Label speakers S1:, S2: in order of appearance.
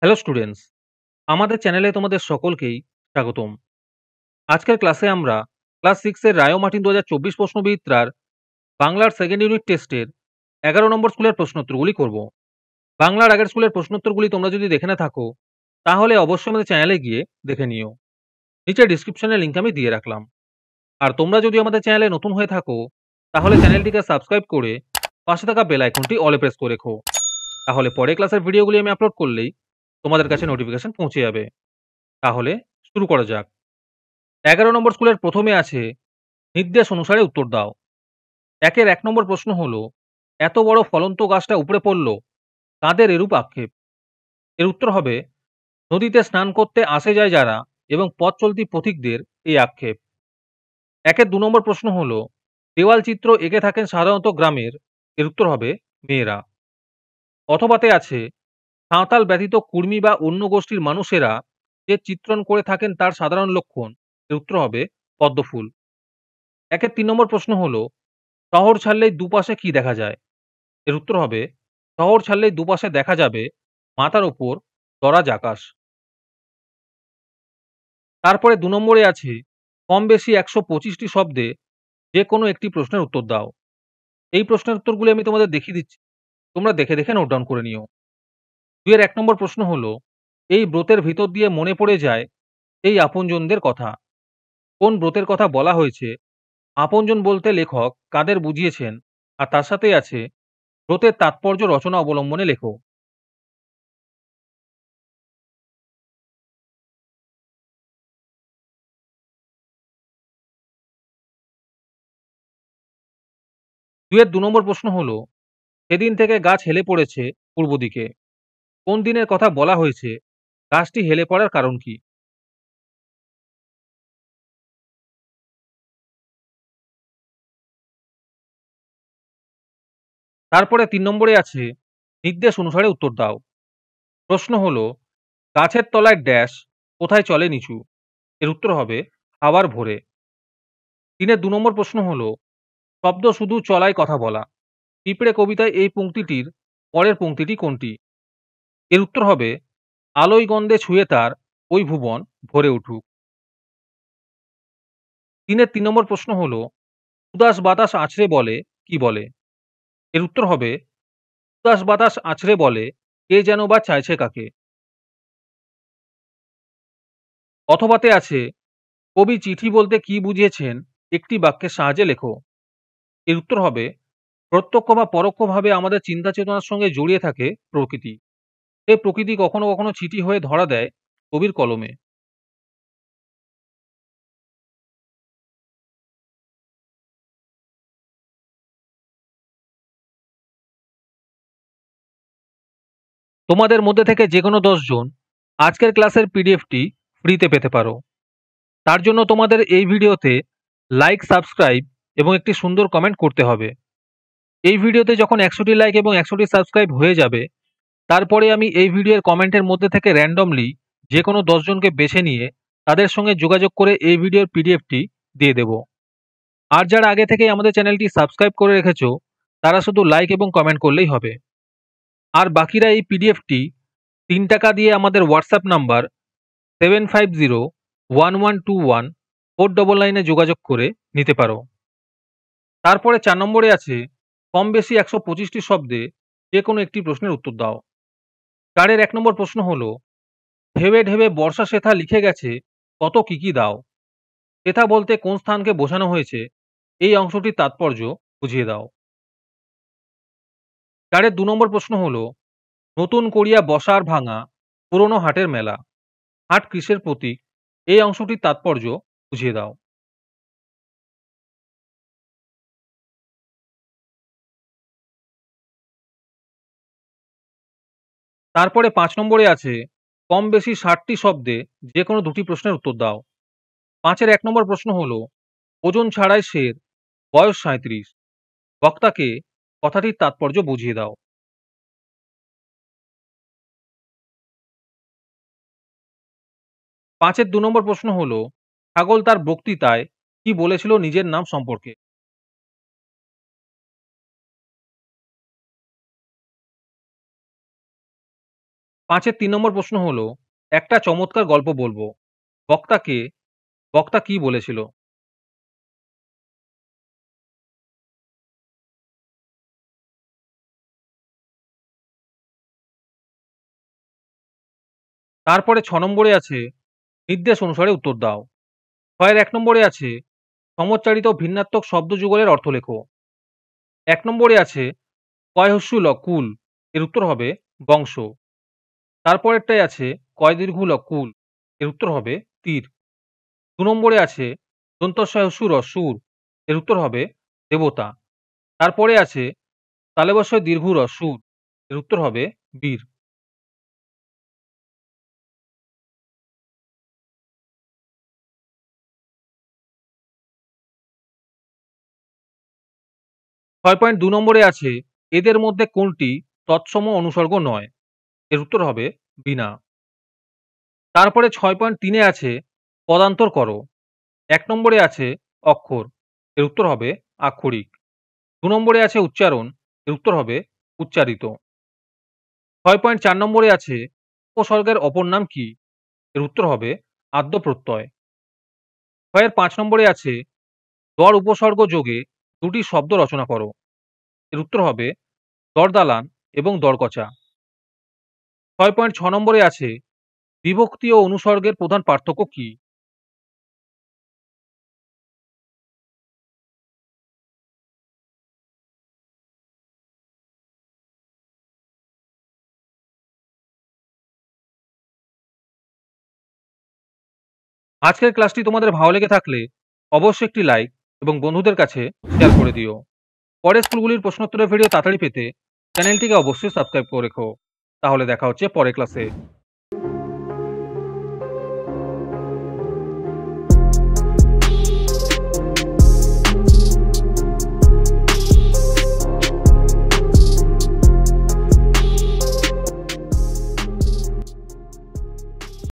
S1: Hello students, আমাদের চ্যানেলে তোমাদের সকলকেই স্বাগতম। আজকের ক্লাসে আমরা ক্লাস 6 এর রায় ও মার্টিন 2024 প্রশ্নবিচিত্রার বাংলার সেকেন্ড ইউনিট টেস্টের 11 নম্বর স্কুলের প্রশ্নোত্তরগুলি করব। বাংলার আগের স্কুলের প্রশ্নোত্তরগুলি তোমরা যদি দেখে না থাকো তাহলে অবশ্যই আমাদের চ্যানেলে গিয়ে দেখে নিও। নিচে ডিসক্রিপশনে লিংক আমি দিয়ে রাখলাম। আর তোমরা যদি আমাদের চ্যানেলে নতুন হয়ে থাকো তাহলে চ্যানেলটিকে সাবস্ক্রাইব করে পাশে থাকা বেল আইকনটি অলে প্রেস করে রেখো। তাহলে পরে ক্লাসের ভিডিওগুলি আমি আপলোড করলেই তোমাদের কাছে নোটিফিকেশন পৌঁছে যাবে। তাহলে শুরু করা যাক। 11 নম্বর স্কুলের প্রথমে আছে নির্দেশ অনুসারে উত্তর দাও। একের 1 নম্বর প্রশ্ন হলো, এত বড় ফলন্ত গাছটা উপড়ে পড়ল, কাদের এরূপ আক্ষেপ? এর উত্তর হবে, নদীতে স্নান করতে আসে যায় যারা এবং পথ চলতি পথিকদের এই আক্ষেপ। একের 2 নম্বর প্রশ্ন হলো, দেওয়াল চিত্র এঁকে থাকেন সাধারণত গ্রামের, এর উত্তর হবে মেয়েরা। অথবাতে আছে, সাঁওতাল ব্যতীত কুর্মী বা অন্য গোষ্ঠীর মানুষেরা যে চিত্রণ করে থাকেন তার সাধারণ লক্ষণ, এর উত্তর হবে পদ্মফুল। একের 3 নম্বর প্রশ্ন হলো, শহর ছাড়লেই দুপাশে কি দেখা যায়? এর উত্তর হবে, শহর ছাড়লেই দুপাশে দেখা যাবে মাথার ওপর দরাজ আকাশ। তারপরে 2 নম্বরে আছে, কম বেশি 125টি শব্দে যে কোনো একটি প্রশ্নের উত্তর দাও। এই প্রশ্নের উত্তরগুলি আমি তোমাদের দেখিয়ে দিচ্ছি, তোমরা দেখে দেখে নোট ডাউন করে নিও। 2 এর 1 নম্বর প্রশ্ন হলো, এই ব্রতের ভিতর দিয়ে মনে পড়ে যায় এই আপনজনদের কথা। কোন ব্রতের কথা বলা হয়েছে? আপনজন বলতে লেখক কাদের বুঝিয়েছেন? আর তার সাথেই আছে, ব্রতের তাৎপর্য রচনা অবলম্বনে লেখো। 2 এর 2 নম্বর প্রশ্ন হলো, সেদিন থেকে গাছ হেলে পড়েছে পূর্ব দিকে। কোন দিনের কথা বলা হয়েছে? গাছটি হেলে পড়ার কারণ কি? তারপরে 3 নম্বরে আছে, নির্দেশ অনুসারে উত্তর দাও। প্রশ্ন হলো, গাছের তলায় ড্যাশ কোথায় চলে নিচু? এর উত্তর হবে হাওয়ার ভোরে। 3 এর 2 নম্বর প্রশ্ন হলো, শব্দ শুধু চলায় কথা বলা। পিঁপড়ে কবিতায় এই পংক্তিটির পরের পংক্তিটি কোনটি? এর উত্তর হবে, আলোয় গন্ধে ছুঁয়ে তার ওই ভুবন ভরে উঠুক। 3 এর 3 নম্বর প্রশ্ন হলো, উদাস বাতাস আছড়ে বলে কি বলে? এর উত্তর হবে, উদাস বাতাস আছড়ে বলে কে যেন বা চাইছে কাকে। অথবাতে আছে, কবি চিঠি বলতে কি বুঝিয়েছেন একটি বাক্যের সাহায্যে লেখো। এর উত্তর হবে, প্রত্যক্ষ বা পরোক্ষভাবে আমাদের চিন্তা চেতনার সঙ্গে জড়িয়ে থাকে প্রকৃতি। এই প্রকৃতি কখনো কখনো চিঠি হয়ে ধরা দেয় কবির কলমে। তোমাদের মধ্যে থেকে যে কোনো 10 জন আজকের ক্লাসের পিডিএফটি ফ্রিতে পেতে পারো। তার জন্য তোমাদের এই ভিডিওতে লাইক, সাবস্ক্রাইব এবং একটি সুন্দর কমেন্ট করতে হবে। এই ভিডিওতে যখন 100টি লাইক এবং 100টি সাবস্ক্রাইব হয়ে যাবে, তারপরে আমি এই ভিডিওর কমেন্টের মধ্যে থেকে র্যান্ডমলি যে কোনো 10 জনকে বেছে নিয়ে তাদের সঙ্গে যোগাযোগ করে এই ভিডিওর পিডিএফটি দিয়ে দেব। আর যারা আগে থেকেই আমাদের চ্যানেলটি সাবস্ক্রাইব করে রেখেছো তারা শুধু লাইক এবং কমেন্ট করলেই হবে। আর বাকিরা এই পিডিএফটি 3 টাকা দিয়ে আমাদের হোয়াটসঅ্যাপ নাম্বার 7501121499 যোগাযোগ করে নিতে পারো। তারপরে 4 নম্বরে আছে, কম বেশি 125টি শব্দে যে কোনো একটি প্রশ্নের উত্তর দাও। 4 এর 1 নম্বর প্রশ্ন হলো, ঢেবে ঢেবে বর্ষা সেথা লিখে গেছে কত কি কি দাও। সেথা বলতে কোন স্থানকে বোঝানো হয়েছে এই অংশটির তাৎপর্য বুঝিয়ে দাও। 4 এর 2 নম্বর প্রশ্ন হলো, নতুন করিয়া বসার ভাঙা পুরনো হাটের মেলা, হাট কিসের প্রতীক এই অংশটির তাৎপর্য বুঝিয়ে দাও। তারপরে 5 নম্বরে আছে, কম বেশি 60টি শব্দে যে কোনো দুটি প্রশ্নের উত্তর দাও। 5 এর 1 নম্বর প্রশ্ন হলো, ওজন ছাড়াই শের, বয়স 37, বক্তাকে কথাটির তাৎপর্য বুঝিয়ে দাও। 5 এর 2 নম্বর প্রশ্ন হলো, ছাগল তার বক্তৃতায় কি বলেছিল নিজের নাম সম্পর্কে। 5-এর 3 নম্বর প্রশ্ন হলো, একটা চমৎকার গল্প বলবো। বক্তা কে? বক্তা কি বলেছিল? তারপরে 6 নম্বরে আছে, নির্দেশ অনুসারে উত্তর দাও। 6 এর 1 নম্বরে আছে, সমচ্চারিত ভিন্নাত্মক শব্দ যুগলের অর্থ লেখো। 1 নম্বরে আছে, কয় হস্যু ল কুল, এর উত্তর হবে বংশ। তারপরেরটায় আছে, কয় দীর্ঘ ল কুল, এর উত্তর হবে তীর। 2 নম্বরে আছে, দন্তস্বয় হস্যু র সুর, এর উত্তর হবে দেবতা। তারপরে আছে, তালবস্যয় দীর্ঘ র সুর, এর উত্তর হবে বীর। 6.2 নম্বরে আছে, এদের মধ্যে কোনটি তৎসম অনুসর্গ নয়, এর উত্তর হবে বীণা। তারপরে 6.3 এ আছে, পদান্তর করো। 1 নম্বরে আছে অক্ষর, এর উত্তর হবে আক্ষরিক। 2 নম্বরে আছে উচ্চারণ, এর উত্তর হবে উচ্চারিত। 6.4 নম্বরে আছে, উপসর্গের অপর নাম কি, এর উত্তর হবে আদ্য প্রত্যয়। 6 এর 5 নম্বরে আছে, দর উপসর্গ যোগে দুটি শব্দ রচনা করো, এর উত্তর হবে দরদালান এবং দরকচা। 6.6 নম্বরে আছে, বিভক্তি ও অনুসর্গের প্রধান পার্থক্য কি? আজকের ক্লাসটি তোমাদের ভালো লেগে থাকলে অবশ্যই একটি লাইক এবং বন্ধুদের কাছে শেয়ার করে দিও। পরের স্কুলগুলির প্রশ্নোত্তরের ভিডিও তাড়াতাড়ি পেতে চ্যানেলটিকে অবশ্যই সাবস্ক্রাইব করে রেখো। তাহলে দেখা হচ্ছে পরের ক্লাসে।